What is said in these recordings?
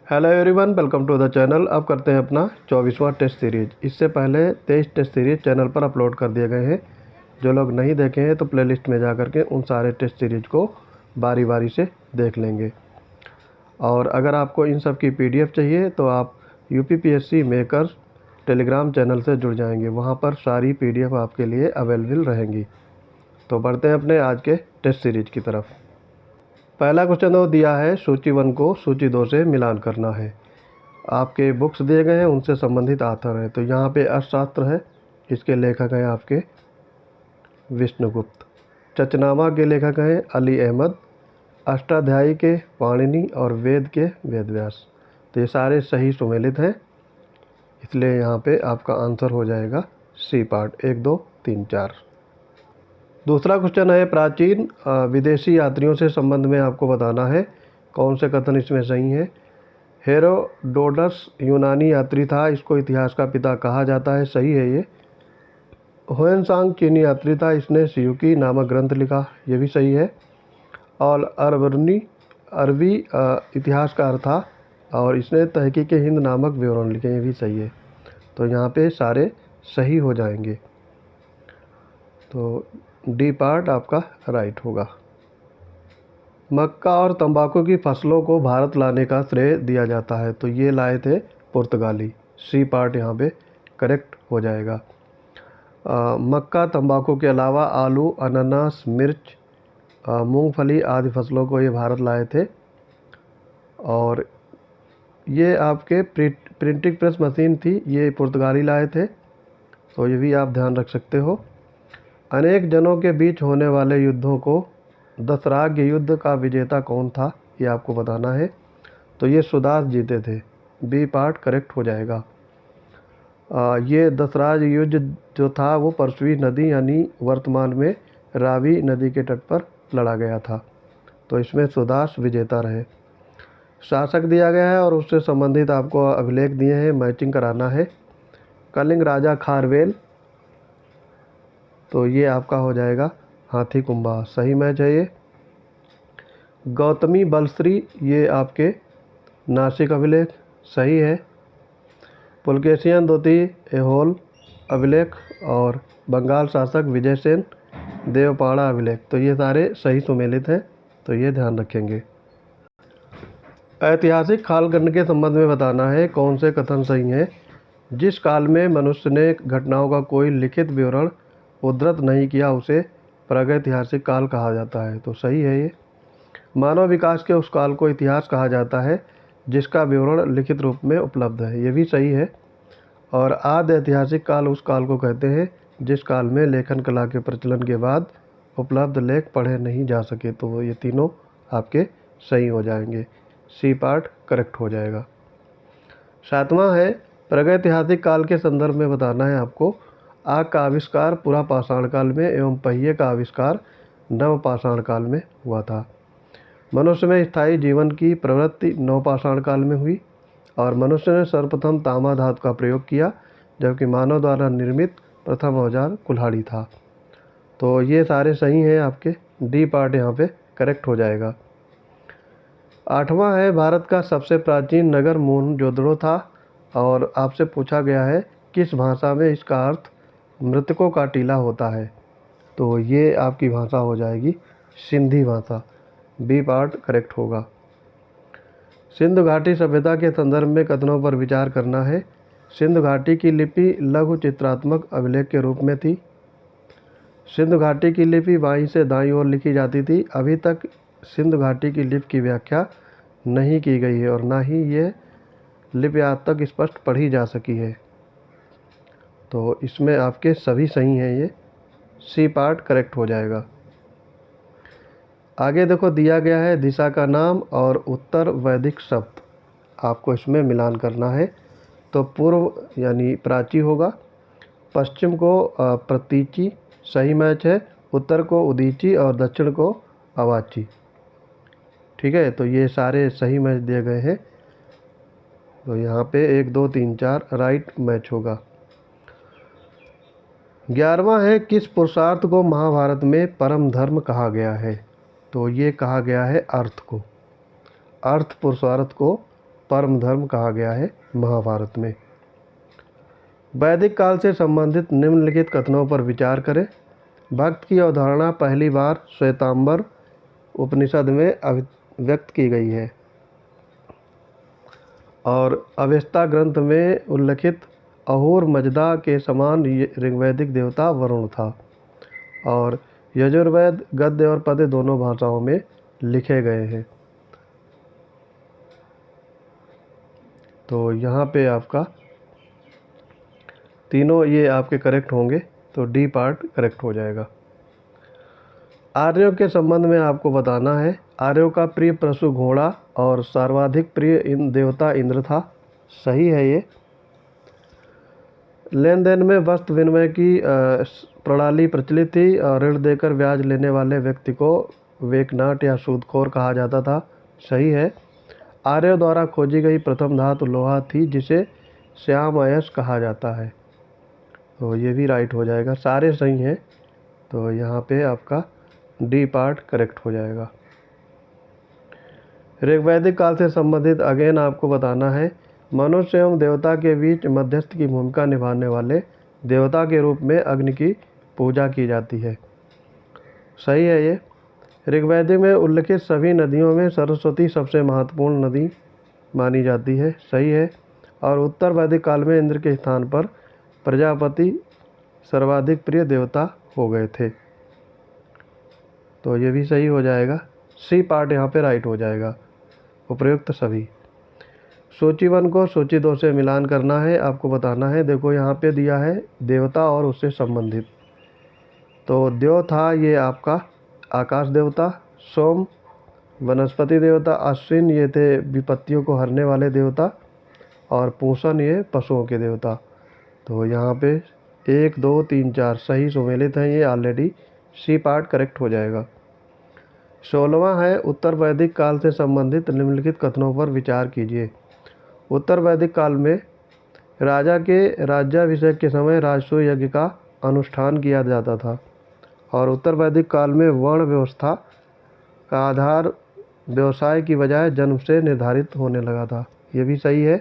Hello everyone, welcome to the channel. अब करते हैं अपना 24वां टेस्ट सीरीज। इससे पहले 23 टेस्ट सीरीज चैनल पर अपलोड कर दिए गए हैं। जो लोग नहीं देखे हैं तो प्लेलिस्ट में जा कर के उन सारे टेस्ट सीरीज को बारी बारी से देख लेंगे। और अगर आपको इन सब की पीडीएफ चाहिए तो आप यूपीपीएससी मेकर्स टेलीग्राम चैनल से जुड़ जाएंगे। वहाँ पर सारी पीडीएफ आपके लिए अवेलेबल रहेंगी। तो बढ़ते हैं अपने आज के टेस्ट सीरीज की तरफ। पहला क्वेश्चन तो दिया है, सूची 1 को सूची 2 से मिलान करना है। आपके बुक्स दिए गए हैं, उनसे संबंधित आथर है। तो यहाँ पे अर्थशास्त्र है, इसके लेखक हैं आपके विष्णुगुप्त। चचनामा के लेखक हैं अली अहमद। अष्टाध्यायी के पाणिनि और वेद के वेदव्यास। तो ये सारे सही सुमेलित हैं, इसलिए यहाँ पे आपका आंसर हो जाएगा सी पार्ट 1, 2, 3, 4। दूसरा क्वेश्चन है, प्राचीन विदेशी यात्रियों से संबंध में आपको बताना है कौन से कथन इसमें सही है। हेरोडोटस यूनानी यात्री था, इसको इतिहास का पिता कहा जाता है, सही है ये। हुएनसांग चीनी यात्री था, इसने सियुकी नामक ग्रंथ लिखा, ये भी सही है। और अरबर्नी अरबी इतिहासकार था और इसने तहकीक हिंद नामक विवरण लिखे, ये भी सही है। तो यहाँ पे सारे सही हो जाएंगे। तो डी पार्ट आपका राइट होगा। मक्का और तंबाकू की फसलों को भारत लाने का श्रेय दिया जाता है, तो ये लाए थे पुर्तगाली। सी पार्ट यहाँ पे करेक्ट हो जाएगा। मक्का तंबाकू के अलावा आलू, अनानास, मिर्च, मूंगफली आदि फसलों को ये भारत लाए थे। और ये आपके प्रिंटिंग प्रेस मशीन थी, ये पुर्तगाली लाए थे, तो ये भी आप ध्यान रख सकते हो। अनेक जनों के बीच होने वाले युद्धों को दशराग युद्ध का विजेता कौन था, ये आपको बताना है। तो ये सुदास जीते थे, बी पार्ट करेक्ट हो जाएगा। ये दशराज युद्ध जो था वो परसवी नदी यानी वर्तमान में रावी नदी के तट पर लड़ा गया था, तो इसमें सुदास विजेता रहे। शासक दिया गया है और उससे संबंधित आपको अभिलेख दिए हैं, मैचिंग कराना है। कलिंग राजा खारवेल, तो ये आपका हो जाएगा हाथी कुंभा, सही मैच है ये। गौतमी बलश्री, ये आपके नासिक अभिलेख, सही है। पुलकेशियन द्वितीय ऐहोल अभिलेख और बंगाल शासक विजयसेन देवपाड़ा अभिलेख, तो ये सारे सही सुमेलित हैं, तो ये ध्यान रखेंगे। ऐतिहासिक कालखंड के संबंध में बताना है कौन से कथन सही हैं। जिस काल में मनुष्य ने घटनाओं का कोई लिखित विवरण उद्धृत नहीं किया उसे प्रागैतिहासिक काल कहा जाता है, तो सही है ये। मानव विकास के उस काल को इतिहास कहा जाता है जिसका विवरण लिखित रूप में उपलब्ध है, ये भी सही है। और आदि ऐतिहासिक काल उस काल को कहते हैं जिस काल में लेखन कला के प्रचलन के बाद उपलब्ध लेख पढ़े नहीं जा सके, तो ये तीनों आपके सही हो जाएंगे, सी पार्ट करेक्ट हो जाएगा। सातवां है, प्रागैतिहासिक काल के संदर्भ में बताना है आपको। आग का आविष्कार पुरा पाषाण काल में एवं पहिए का आविष्कार नव पाषाण काल में हुआ था। मनुष्य में स्थायी जीवन की प्रवृत्ति नवपाषाण काल में हुई और मनुष्य ने सर्वप्रथम तामा धातु का प्रयोग किया, जबकि मानव द्वारा निर्मित प्रथम औजार कुल्हाड़ी था। तो ये सारे सही हैं आपके, डी पार्ट यहाँ पे करेक्ट हो जाएगा। आठवां है, भारत का सबसे प्राचीन नगर मोहनजोदड़ो था और आपसे पूछा गया है किस भाषा में इसका अर्थ मृतकों का टीला होता है। तो ये आपकी भाषा हो जाएगी सिंधी भाषा, बी पार्ट करेक्ट होगा। सिंधु घाटी सभ्यता के संदर्भ में कथनों पर विचार करना है। सिंधु घाटी की लिपि लघु चित्रात्मक अभिलेख के रूप में थी। सिंधु घाटी की लिपि बाईं से दाईं ओर लिखी जाती थी। अभी तक सिंधु घाटी की लिपि की व्याख्या नहीं की गई है और ना ही ये लिपि आज तक स्पष्ट पढ़ी जा सकी है, तो इसमें आपके सभी सही हैं, ये सी पार्ट करेक्ट हो जाएगा। आगे देखो, दिया गया है दिशा का नाम और उत्तर वैदिक शब्द, आपको इसमें मिलान करना है। तो पूर्व यानी प्राची होगा, पश्चिम को प्रतीची, सही मैच है। उत्तर को उदीची और दक्षिण को अवाची, ठीक है। तो ये सारे सही मैच दिए गए हैं, तो यहाँ पे 1, 2, 3, 4 राइट मैच होगा। 11वां है, किस पुरुषार्थ को महाभारत में परम धर्म कहा गया है। तो ये कहा गया है अर्थ को, अर्थ पुरुषार्थ को परम धर्म कहा गया है महाभारत में। वैदिक काल से संबंधित निम्नलिखित कथनों पर विचार करें। भक्त की अवधारणा पहली बार श्वेतांबर उपनिषद में व्यक्त की गई है और अवेस्ता ग्रंथ में उल्लिखित अहोर मजदा के समान ऋग्वैदिक देवता वरुण था और यजुर्वेद गद्य और पद्य दोनों भाषाओं में लिखे गए हैं। तो यहाँ पे आपका तीनों ये आपके करेक्ट होंगे, तो डी पार्ट करेक्ट हो जाएगा। आर्यों के संबंध में आपको बताना है। आर्यों का प्रिय पशु घोड़ा और सर्वाधिक प्रिय देवता इंद्र था। सही है ये। लेन देन में वस्तु विनिमय की प्रणाली प्रचलित थी और ऋण देकर ब्याज लेने वाले व्यक्ति को वेकनाट या सूदखोर कहा जाता था। सही है। आर्यों द्वारा खोजी गई प्रथम धातु लोहा थी जिसे श्याम अयस्क कहा जाता है। तो ये भी राइट हो जाएगा, सारे सही हैं। तो यहाँ पे आपका डी पार्ट करेक्ट हो जाएगा। ऋग्वैदिक काल से संबंधित अगेन आपको बताना है। मनुष्य एवं देवता के बीच मध्यस्थ की भूमिका निभाने वाले देवता के रूप में अग्नि की पूजा की जाती है। सही है ये। ऋग्वैदिक में उल्लिखित सभी नदियों में सरस्वती सबसे महत्वपूर्ण नदी मानी जाती है। सही है। और उत्तर वैदिक काल में इंद्र के स्थान पर प्रजापति सर्वाधिक प्रिय देवता हो गए थे। तो ये भी सही हो जाएगा। सी पार्ट यहाँ पे राइट हो जाएगा। उपयुक्त सभी। सूची 1 को सूची 2 से मिलान करना है, आपको बताना है। देखो यहाँ पे दिया है देवता और उससे संबंधित। तो द्यो था ये आपका आकाश देवता, सोम वनस्पति देवता, अश्विन ये थे विपत्तियों को हरने वाले देवता और पूषण ये पशुओं के देवता। तो यहाँ पे 1 2 3 4 सही सुमेलित हैं। ये ऑलरेडी सी पार्ट करेक्ट हो जाएगा। 16वां है उत्तर वैदिक काल से संबंधित निम्नलिखित कथनों पर विचार कीजिए। उत्तर वैदिक काल में राजा के राज्याभिषेक के समय राजसूय यज्ञ का अनुष्ठान किया जाता था और उत्तर वैदिक काल में वर्ण व्यवस्था का आधार व्यवसाय की बजाय जन्म से निर्धारित होने लगा था। ये भी सही है।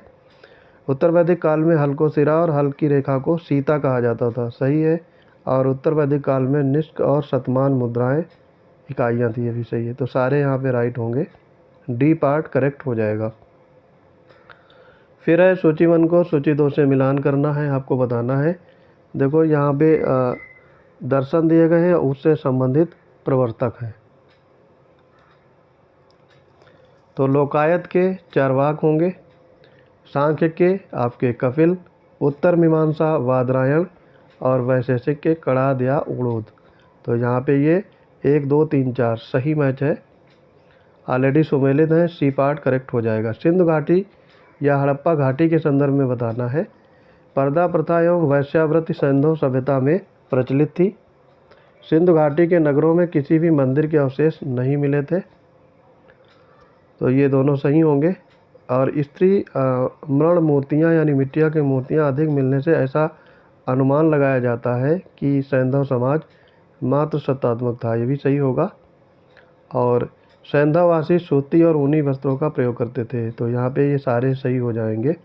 उत्तर वैदिक काल में हल को सिरा और हल की रेखा को सीता कहा जाता था। सही है। और उत्तर वैदिक काल में निष्क और शतमान मुद्राएं इकाइयाँ थी। ये भी सही है। तो सारे यहाँ पे राइट होंगे। डी पार्ट करेक्ट हो जाएगा। फिर है सूची 1 को सूची 2 से मिलान करना है, आपको बताना है। देखो यहाँ पे दर्शन दिए गए हैं, उससे संबंधित प्रवर्तक हैं। तो लोकायत के चार्वाक होंगे, सांख्य के आपके कपिल, उत्तर मीमांसा वादरायण और वैशेषिक के कणाद या उड़ोद। तो यहाँ पे ये 1 2 3 4 सही मैच है, ऑलरेडी सुमेलित हैं। सी पार्ट करेक्ट हो जाएगा। सिंधु घाटी या हड़प्पा घाटी के संदर्भ में बताना है। पर्दा प्रथा एवं वैश्यावृत्ति सैंधव सभ्यता में प्रचलित थी। सिंधु घाटी के नगरों में किसी भी मंदिर के अवशेष नहीं मिले थे। तो ये दोनों सही होंगे। और स्त्री मृण मूर्तियाँ यानी मिट्टिया की मूर्तियाँ अधिक मिलने से ऐसा अनुमान लगाया जाता है कि सैंधव समाज मात्र सत्तात्मक था। ये भी सही होगा। और सैंधववासी सूती और ऊनी वस्त्रों का प्रयोग करते थे। तो यहाँ पे ये सारे सही हो जाएंगे।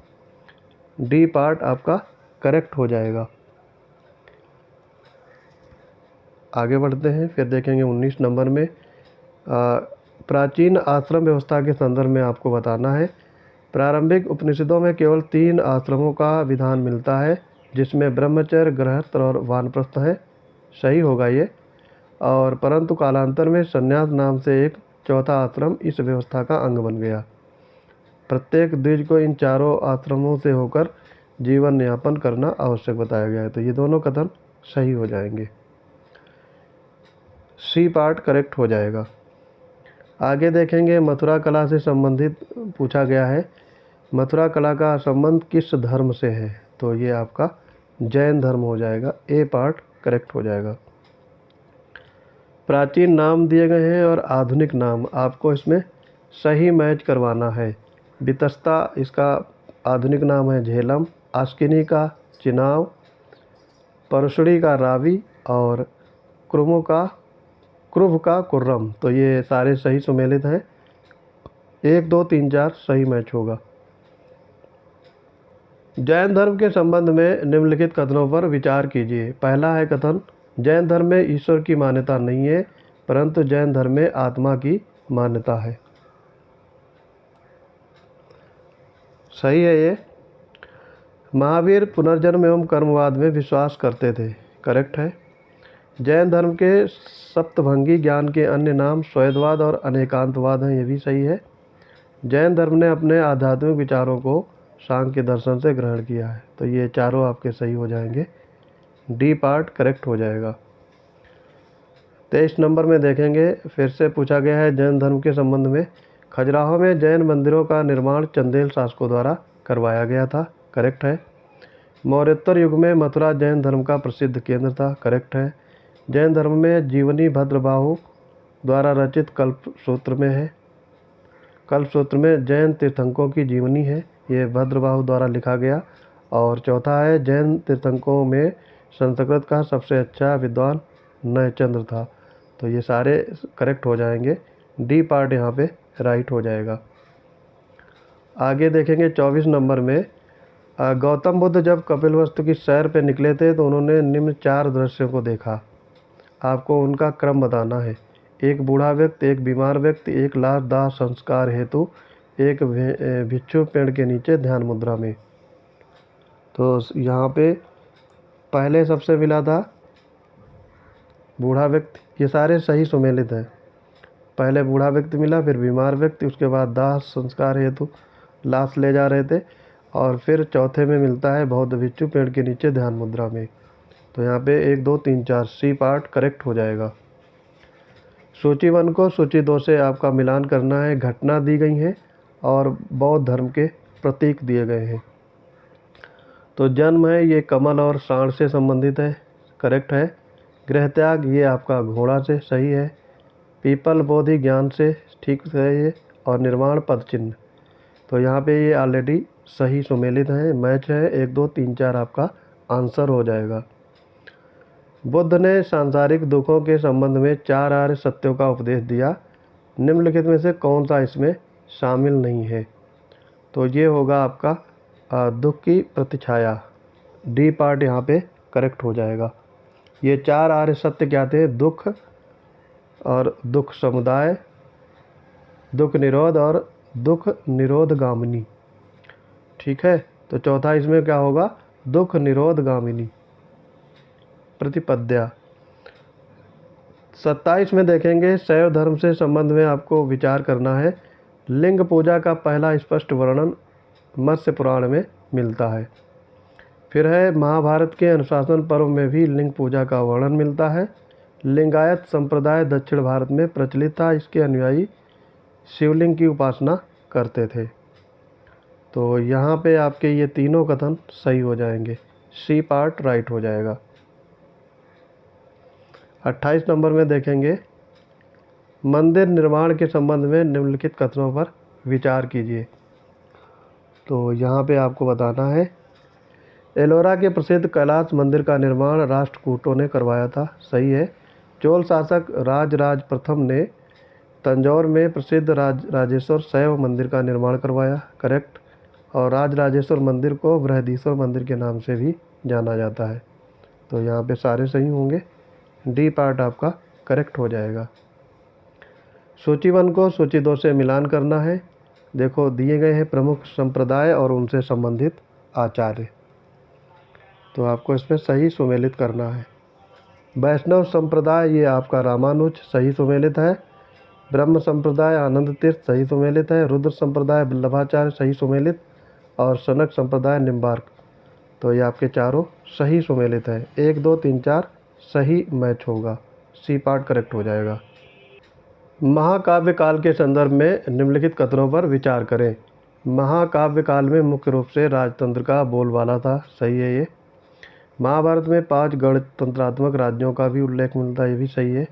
डी पार्ट आपका करेक्ट हो जाएगा। आगे बढ़ते हैं, फिर देखेंगे 19 नंबर में प्राचीन आश्रम व्यवस्था के संदर्भ में आपको बताना है। प्रारंभिक उपनिषदों में केवल 3 आश्रमों का विधान मिलता है, जिसमें ब्रह्मचर्य, गृहस्थ और वानप्रस्थ है। सही होगा ये। और परंतु कालांतर में संन्यास नाम से एक चौथा आश्रम इस व्यवस्था का अंग बन गया। प्रत्येक द्विज को इन चारों आश्रमों से होकर जीवन यापन करना आवश्यक बताया गया है। तो ये दोनों कथन सही हो जाएंगे। सी पार्ट करेक्ट हो जाएगा। आगे देखेंगे मथुरा कला से संबंधित पूछा गया है। मथुरा कला का संबंध किस धर्म से है? तो ये आपका जैन धर्म हो जाएगा। ए पार्ट करेक्ट हो जाएगा। प्राचीन नाम दिए गए हैं और आधुनिक नाम आपको इसमें सही मैच करवाना है। बितस्ता इसका आधुनिक नाम है झेलम, आस्किनी का चिनाव, परशुड़ी का रावी और क्रुभ का कुर्रम। तो ये सारे सही सुमेलित हैं। 1 2 3 4 सही मैच होगा। जैन धर्म के संबंध में निम्नलिखित कथनों पर विचार कीजिए। पहला है कथन, जैन धर्म में ईश्वर की मान्यता नहीं है, परंतु जैन धर्म में आत्मा की मान्यता है। सही है ये। महावीर पुनर्जन्म एवं कर्मवाद में विश्वास करते थे। करेक्ट है। जैन धर्म के सप्तभंगी ज्ञान के अन्य नाम स्वैतवाद और अनेकांतवाद हैं। ये भी सही है। जैन धर्म ने अपने आध्यात्मिक विचारों को सांख्य दर्शन से ग्रहण किया है। तो ये चारों आपके सही हो जाएंगे। डी पार्ट करेक्ट हो जाएगा। 23 नंबर में देखेंगे, फिर से पूछा गया है जैन धर्म के संबंध में। खजुराहो में जैन मंदिरों का निर्माण चंदेल शासकों द्वारा करवाया गया था। करेक्ट है। मौर्योत्तर युग में मथुरा जैन धर्म का प्रसिद्ध केंद्र था। करेक्ट है। जैन धर्म में जीवनी भद्रबाहु द्वारा रचित कल्पसूत्र में है। कल्पसूत्र में जैन तीर्थंकों की जीवनी है। ये भद्रबाहु द्वारा लिखा गया। और चौथा है, जैन तीर्थंकों में संस्कृत का सबसे अच्छा विद्वान नयचंद्र था। तो ये सारे करेक्ट हो जाएंगे। डी पार्ट यहाँ पे राइट हो जाएगा। आगे देखेंगे 24 नंबर में, गौतम बुद्ध जब कपिलवस्तु की सैर पे निकले थे तो उन्होंने निम्न 4 दृश्यों को देखा। आपको उनका क्रम बताना है। एक बूढ़ा व्यक्ति, एक बीमार व्यक्ति, एक लाश दाह संस्कार हेतु, एक भिक्षु पेड़ के नीचे ध्यान मुद्रा में। तो यहाँ पे पहले सबसे मिला था बूढ़ा व्यक्ति। ये सारे सही सुमेलित हैं। पहले बूढ़ा व्यक्ति मिला, फिर बीमार व्यक्ति, उसके बाद दाह संस्कार हेतु लाश ले जा रहे थे, और फिर चौथे में मिलता है बौद्ध भिक्षु पेड़ के नीचे ध्यान मुद्रा में। तो यहाँ पे 1 2 3 4 सी पार्ट करेक्ट हो जाएगा। सूची 1 को सूची 2 से आपका मिलान करना है। घटना दी गई है और बौद्ध धर्म के प्रतीक दिए गए हैं। तो जन्म है, ये कमल और सांड से संबंधित है। करेक्ट है। गृह त्याग, ये आपका घोड़ा से सही है। पीपल बोधि ज्ञान से, ठीक है ये। और निर्वाण पद चिन्ह, तो यहाँ पे ये ऑलरेडी सही सुमेलित है। मैच है। 1 2 3 4 आपका आंसर हो जाएगा। बुद्ध ने सांसारिक दुखों के संबंध में 4 आर्य सत्यों का उपदेश दिया। निम्नलिखित में से कौन सा इसमें शामिल नहीं है? तो ये होगा आपका दुख की प्रतिछाया। डी पार्ट यहाँ पे करेक्ट हो जाएगा। ये 4 आर्य सत्य क्या थे? दुख और दुख समुदाय, दुख निरोध और दुख निरोधगामिनी। ठीक है। तो चौथा इसमें क्या होगा? दुख निरोधगामिनी प्रतिपद्या। 27 में देखेंगे, शैव धर्म से संबंध में आपको विचार करना है। लिंग पूजा का पहला स्पष्ट वर्णन मत्स्य पुराण में मिलता है। फिर है, महाभारत के अनुशासन पर्व में भी लिंग पूजा का वर्णन मिलता है। लिंगायत संप्रदाय दक्षिण भारत में प्रचलित था। इसके अनुयायी शिवलिंग की उपासना करते थे। तो यहाँ पे आपके ये तीनों कथन सही हो जाएंगे। सी पार्ट राइट हो जाएगा। 28 नंबर में देखेंगे, मंदिर निर्माण के संबंध में निम्नलिखित कथनों पर विचार कीजिए। तो यहाँ पे आपको बताना है, एलोरा के प्रसिद्ध कैलाश मंदिर का निर्माण राष्ट्रकूटों ने करवाया था। सही है। चोल शासक राजराज प्रथम ने तंजौर में प्रसिद्ध राजेश्वर शैव मंदिर का निर्माण करवाया। करेक्ट। और राजराजेश्वर मंदिर को बृहदीश्वर मंदिर के नाम से भी जाना जाता है। तो यहाँ पे सारे सही होंगे। डी पार्ट आपका करेक्ट हो जाएगा। सूची 1 को सूची 2 से मिलान करना है। देखो दिए गए हैं प्रमुख संप्रदाय और उनसे संबंधित आचार्य। तो आपको इसमें सही सुमेलित करना है। वैष्णव संप्रदाय, ये आपका रामानुज सही सुमेलित है। ब्रह्म संप्रदाय आनंद तीर्थ सही सुमेलित है। रुद्र संप्रदाय वल्लभाचार्य सही सुमेलित। और सनक संप्रदाय निम्बार्क। तो ये आपके चारों सही सुमेलित है। 1 2 3 4 सही मैच होगा। सी पार्ट करेक्ट हो जाएगा। महाकाव्य काल के संदर्भ में निम्नलिखित कथनों पर विचार करें। महाकाव्य काल में मुख्य रूप से राजतंत्र का बोलबाला था। सही है ये। महाभारत में 5 गणतंत्रात्मक राज्यों का भी उल्लेख मिलता है। ये भी सही है।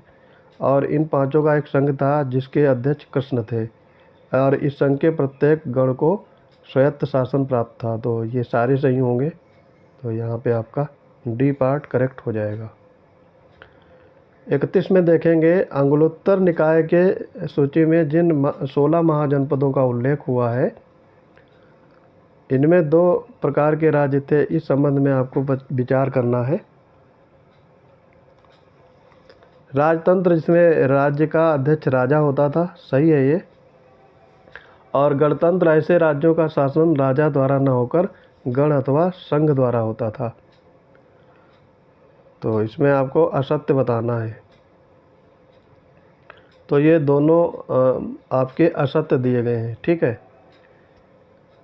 और इन 5 का एक संघ था जिसके अध्यक्ष कृष्ण थे, और इस संघ के प्रत्येक गण को स्वायत्त शासन प्राप्त था। तो ये सारे सही होंगे। तो यहाँ पे आपका डी पार्ट करेक्ट हो जाएगा। 31 में देखेंगे, अंगुलोत्तर निकाय के सूची में जिन 16 महाजनपदों का उल्लेख हुआ है, इनमें दो प्रकार के राज्य थे, इस संबंध में आपको विचार करना है। राजतंत्र, जिसमें राज्य का अध्यक्ष राजा होता था, सही है ये। और गणतंत्र, ऐसे राज्यों का शासन राजा द्वारा न होकर गण अथवा संघ द्वारा होता था। तो इसमें आपको असत्य बताना है। तो ये दोनों आपके असत्य दिए गए हैं, ठीक है,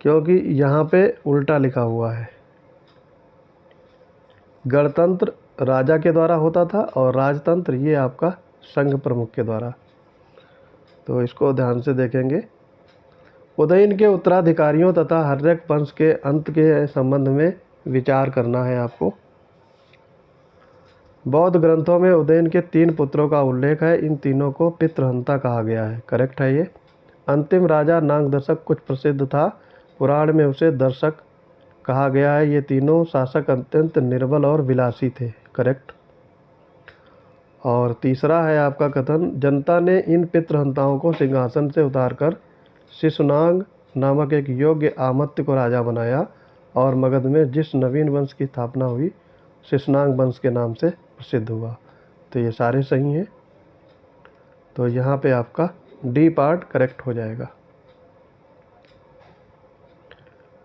क्योंकि यहाँ पे उल्टा लिखा हुआ है। गणतंत्र राजा के द्वारा होता था और राजतंत्र ये आपका संघ प्रमुख के द्वारा। तो इसको ध्यान से देखेंगे। उदयन के उत्तराधिकारियों तथा हर्यक वंश के अंत के संबंध में विचार करना है आपको। बौद्ध ग्रंथों में उदयन के 3 पुत्रों का उल्लेख है। इन तीनों को पितृहंता कहा गया है, करेक्ट है ये। अंतिम राजा नागदर्शक कुछ प्रसिद्ध था, पुराण में उसे दर्शक कहा गया है। ये तीनों शासक अत्यंत निर्बल और विलासी थे, करेक्ट। और तीसरा है आपका कथन, जनता ने इन पितृहंताओं को सिंहासन से उतारकर शिशुनाग नामक एक योग्य आमत्य को राजा बनाया और मगध में जिस नवीन वंश की स्थापना हुई शिशुनाग वंश के नाम से प्रसिद्ध हुआ। तो ये सारे सही हैं। तो यहाँ पे आपका डी पार्ट करेक्ट हो जाएगा।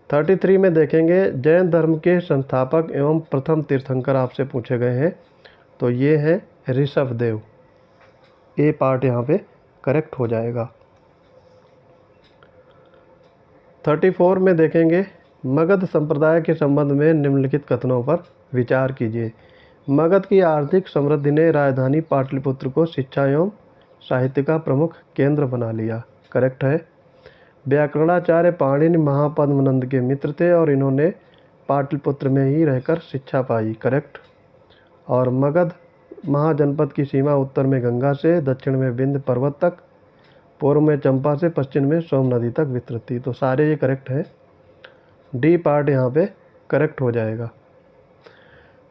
33 में देखेंगे, जैन धर्म के संस्थापक एवं प्रथम तीर्थंकर आपसे पूछे गए हैं। तो ये हैं ऋषभदेव। ए पार्ट यहाँ पे करेक्ट हो जाएगा। 34 में देखेंगे, मगध संप्रदाय के संबंध में निम्नलिखित कथनों पर विचार कीजिए। मगध की आर्थिक समृद्धि ने राजधानी पाटलिपुत्र को शिक्षा एवं साहित्य का प्रमुख केंद्र बना लिया, करेक्ट है। व्याकरणाचार्य पाणिनि महापद्मनंद के मित्र थे और इन्होंने पाटलिपुत्र में ही रहकर शिक्षा पाई, करेक्ट। और मगध महाजनपद की सीमा उत्तर में गंगा से, दक्षिण में विंध्य पर्वत तक, पूर्व में चंपा से, पश्चिम में सोम नदी तक विस्तृत थी। तो सारे ये करेक्ट हैं। डी पार्ट यहाँ पे करेक्ट हो जाएगा।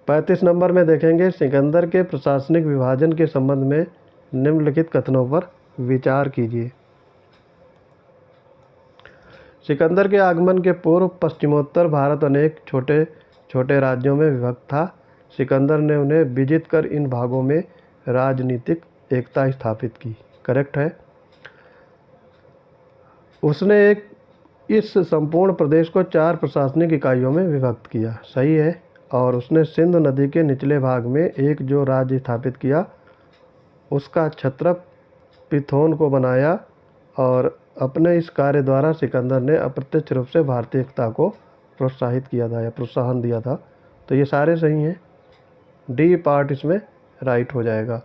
35 नंबर में देखेंगे, सिकंदर के प्रशासनिक विभाजन के संबंध में निम्नलिखित कथनों पर विचार कीजिए। सिकंदर के आगमन के पूर्व पश्चिमोत्तर भारत अनेक छोटे छोटे राज्यों में विभक्त था। सिकंदर ने उन्हें विजित कर इन भागों में राजनीतिक एकता स्थापित की, करेक्ट है। उसने इस संपूर्ण प्रदेश को 4 प्रशासनिक इकाइयों में विभक्त किया, सही है। और उसने सिंधु नदी के निचले भाग में एक जो राज्य स्थापित किया उसका छत्रप पिथोन को बनाया और अपने इस कार्य द्वारा सिकंदर ने अप्रत्यक्ष रूप से भारतीय एकता को प्रोत्साहित किया था या प्रोत्साहन दिया था। तो ये सारे सही हैं। डी पार्ट इसमें राइट हो जाएगा।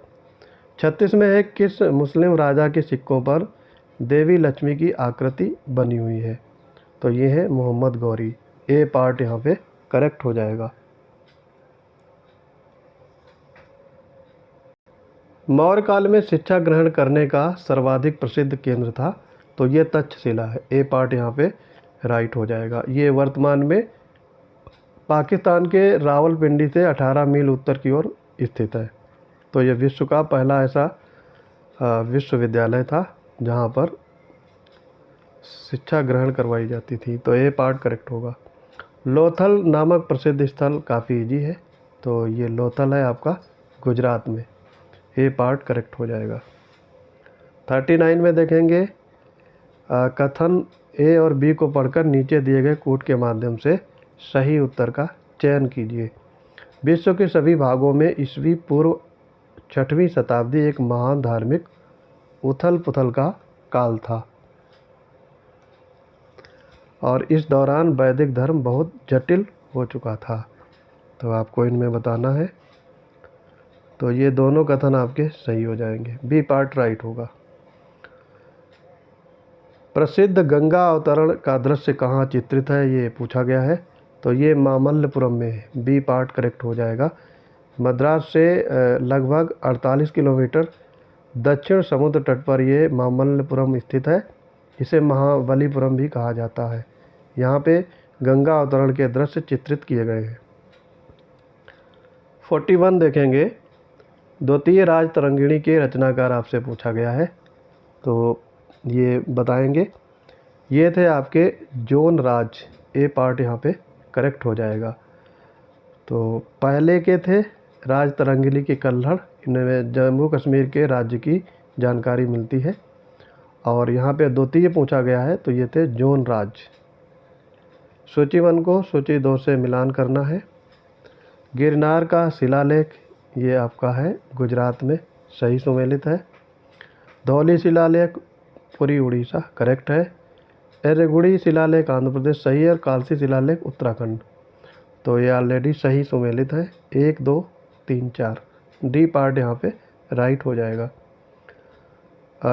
36 में है, किस मुस्लिम राजा के सिक्कों पर देवी लक्ष्मी की आकृति बनी हुई है। तो ये है मोहम्मद गौरी। ए पार्ट यहाँ पे करेक्ट हो जाएगा। मौर्य काल में शिक्षा ग्रहण करने का सर्वाधिक प्रसिद्ध केंद्र था। तो ये तक्षशिला है। ए पार्ट यहाँ पे राइट हो जाएगा। ये वर्तमान में पाकिस्तान के रावलपिंडी से 18 मील उत्तर की ओर स्थित है। तो ये विश्व का पहला ऐसा विश्वविद्यालय था जहाँ पर शिक्षा ग्रहण करवाई जाती थी। तो ए पार्ट करेक्ट होगा। लोथल नामक प्रसिद्ध स्थल काफ़ी इजी है। तो ये लोथल है आपका गुजरात में। ए पार्ट करेक्ट हो जाएगा। 39 में देखेंगे, कथन ए और बी को पढ़कर नीचे दिए गए कूट के माध्यम से सही उत्तर का चयन कीजिए। विश्व के सभी भागों में ईस्वी पूर्व 6वीं शताब्दी एक महान धार्मिक उथल पुथल का काल था और इस दौरान वैदिक धर्म बहुत जटिल हो चुका था। तो आपको इनमें बताना है। तो ये दोनों कथन आपके सही हो जाएंगे। बी पार्ट राइट होगा। प्रसिद्ध गंगा अवतरण का दृश्य कहाँ चित्रित है, ये पूछा गया है। तो ये मामल्लपुरम में है। बी पार्ट करेक्ट हो जाएगा। मद्रास से लगभग 48 किलोमीटर दक्षिण समुद्र तट पर ये मामल्लपुरम स्थित है। इसे महाबलीपुरम भी कहा जाता है। यहाँ पे गंगा अवतरण के दृश्य चित्रित किए गए हैं। 41 देखेंगे, द्वितीय राज तरंगिणी के रचनाकार आपसे पूछा गया है। तो ये बताएंगे। ये थे आपके जोन राज। ए पार्ट यहाँ पे करेक्ट हो जाएगा। तो पहले के थे राज तरंगिली के कल्हड़, इनमें जम्मू कश्मीर के राज्य की जानकारी मिलती है। और यहाँ पे द्वितीय पूछा गया है तो ये थे जोन राज। सूची 1 को सूची 2 से मिलान करना है। गिरनार का शिलालेख ये आपका है गुजरात में, सही सुमेलित है। धौली शिलालेख पुरी उड़ीसा, करेक्ट है। एर्रगुड़ी शिलालेख आंध्र प्रदेश, सही है। और कालसी शिलालेख उत्तराखंड, तो ये ऑलरेडी सही सुमेलित है। 1 2 3 4 डी पार्ट यहाँ पे राइट हो जाएगा।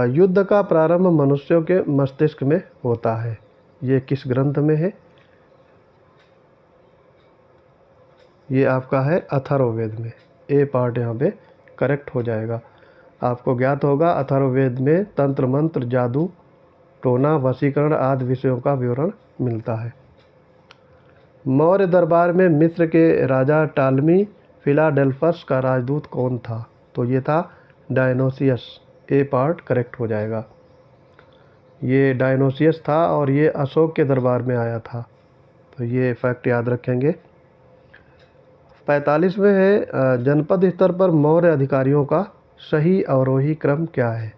युद्ध का प्रारंभ मनुष्यों के मस्तिष्क में होता है, ये किस ग्रंथ में है? ये आपका है अथर्ववेद में। ए पार्ट यहाँ पे करेक्ट हो जाएगा। आपको ज्ञात होगा अथर्ववेद में तंत्र मंत्र, जादू टोना, वशीकरण आदि विषयों का विवरण मिलता है। मौर्य दरबार में मिस्र के राजा टालमी फिलाडेल्फस का राजदूत कौन था? तो ये था डायनोसियस। ए पार्ट करेक्ट हो जाएगा। ये डायनोसियस था और ये अशोक के दरबार में आया था, तो ये फैक्ट याद रखेंगे। 45 में है जनपद स्तर पर मौर्य अधिकारियों का सही अवरोही क्रम क्या है?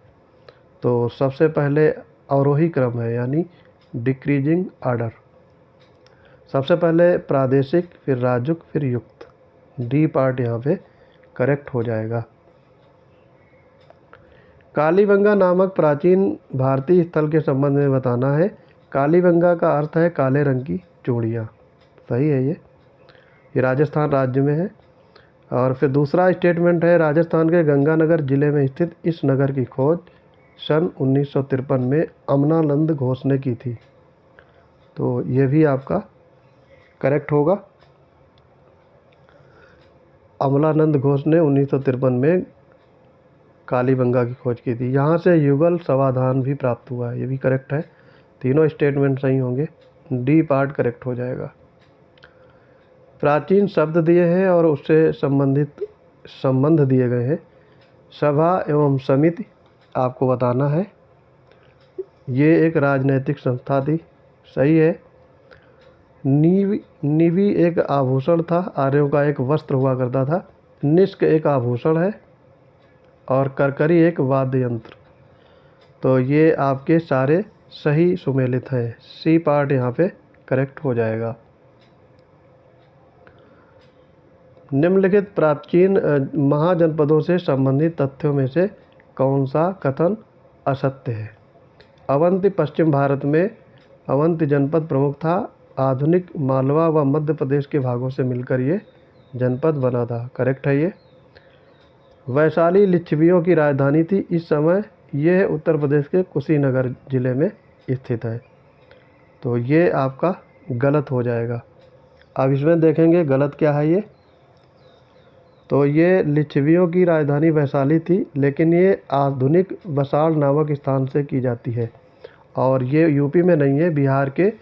तो सबसे पहले अवरोही क्रम है, यानी डिक्रीजिंग आर्डर। सबसे पहले प्रादेशिक, फिर राजुक, फिर युक्त। डी पार्ट यहाँ पे करेक्ट हो जाएगा। कालीबंगा नामक प्राचीन भारतीय स्थल के संबंध में बताना है। कालीबंगा का अर्थ है काले रंग की चूड़ियाँ, सही है। ये राजस्थान राज्य में है। और फिर दूसरा स्टेटमेंट है राजस्थान के गंगानगर जिले में स्थित इस नगर की खोज सन 1953 में अमलानंद घोष ने की थी, तो ये भी आपका करेक्ट होगा। अमलानंद घोष ने 1953 में कालीबंगा की खोज की थी। यहाँ से युगल समाधान भी प्राप्त हुआ है, ये भी करेक्ट है। तीनों स्टेटमेंट सही होंगे। डी पार्ट करेक्ट हो जाएगा। प्राचीन शब्द दिए हैं और उससे संबंधित संबंध दिए गए हैं। सभा एवं समिति आपको बताना है। ये एक राजनैतिक संस्था थी, सही है। निवी एक आभूषण था, आर्यों का एक वस्त्र हुआ करता था। निष्क एक आभूषण है और करकरी एक वाद्य यंत्र। तो ये आपके सारे सही सुमेलित हैं। सी पार्ट यहाँ पे करेक्ट हो जाएगा। निम्नलिखित प्राचीन महाजनपदों से संबंधित तथ्यों में से कौन सा कथन असत्य है? अवंती पश्चिम भारत में अवंती जनपद प्रमुख था। आधुनिक मालवा व मध्य प्रदेश के भागों से मिलकर ये जनपद बना था, करेक्ट है ये। वैशाली लिच्छवियों की राजधानी थी। इस समय यह उत्तर प्रदेश के कुशीनगर जिले में स्थित है, तो ये आपका गलत हो जाएगा। अब इसमें देखेंगे गलत क्या है ये। तो ये लिच्छवियों की राजधानी वैशाली थी, लेकिन ये आधुनिक बसाल नामक स्थान से की जाती है और ये यूपी में नहीं है, बिहार के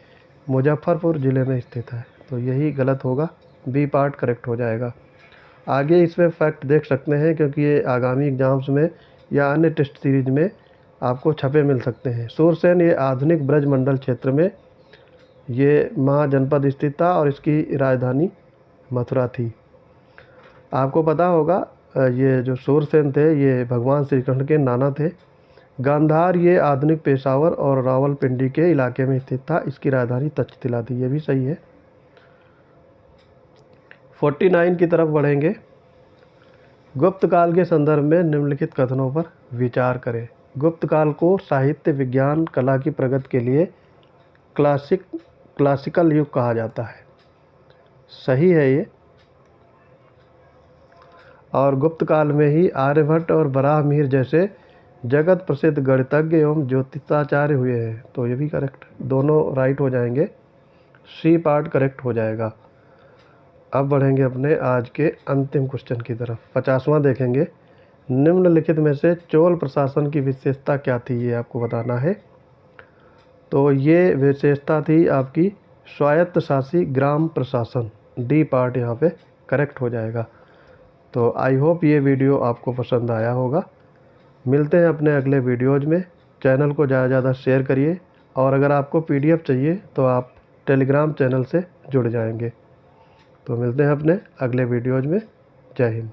मुजफ्फरपुर ज़िले में स्थित है, तो यही गलत होगा। बी पार्ट करेक्ट हो जाएगा। आगे इसमें फैक्ट देख सकते हैं, क्योंकि ये आगामी एग्जाम्स में या अन्य टेस्ट सीरीज में आपको छपे मिल सकते हैं। सूरसेन ये आधुनिक ब्रजमंडल क्षेत्र में ये महाजनपद स्थित था और इसकी राजधानी मथुरा थी। आपको पता होगा ये जो सूरसेन थे ये भगवान श्री कृष्ण के नाना थे। गांधार ये आधुनिक पेशावर और रावलपिंडी के इलाके में स्थित था, इसकी राजधानी तक्षशिला थी, ये भी सही है। 49 की तरफ बढ़ेंगे। गुप्त काल के संदर्भ में निम्नलिखित कथनों पर विचार करें। गुप्त काल को साहित्य, विज्ञान, कला की प्रगति के लिए क्लासिकल युग कहा जाता है, सही है ये। और गुप्त काल में ही आर्यभट्ट और वराहमिहिर जैसे जगत प्रसिद्ध गणितज्ञ एवं ज्योतिषाचार्य हुए हैं, तो ये भी करेक्ट, दोनों राइट हो जाएंगे। सी पार्ट करेक्ट हो जाएगा। अब बढ़ेंगे अपने आज के अंतिम क्वेश्चन की तरफ। 50वां देखेंगे। निम्नलिखित में से चोल प्रशासन की विशेषता क्या थी, ये आपको बताना है। तो ये विशेषता थी आपकी स्वायत्तशासी ग्राम प्रशासन। डी पार्ट यहाँ पे करेक्ट हो जाएगा। तो आई होप ये वीडियो आपको पसंद आया होगा। मिलते हैं अपने अगले वीडियोज़ में। चैनल को ज़्यादा से ज़्यादा शेयर करिए और अगर आपको PDF चाहिए तो आप टेलीग्राम चैनल से जुड़ जाएंगे। तो मिलते हैं अपने अगले वीडियोज़ में। जय हिंद।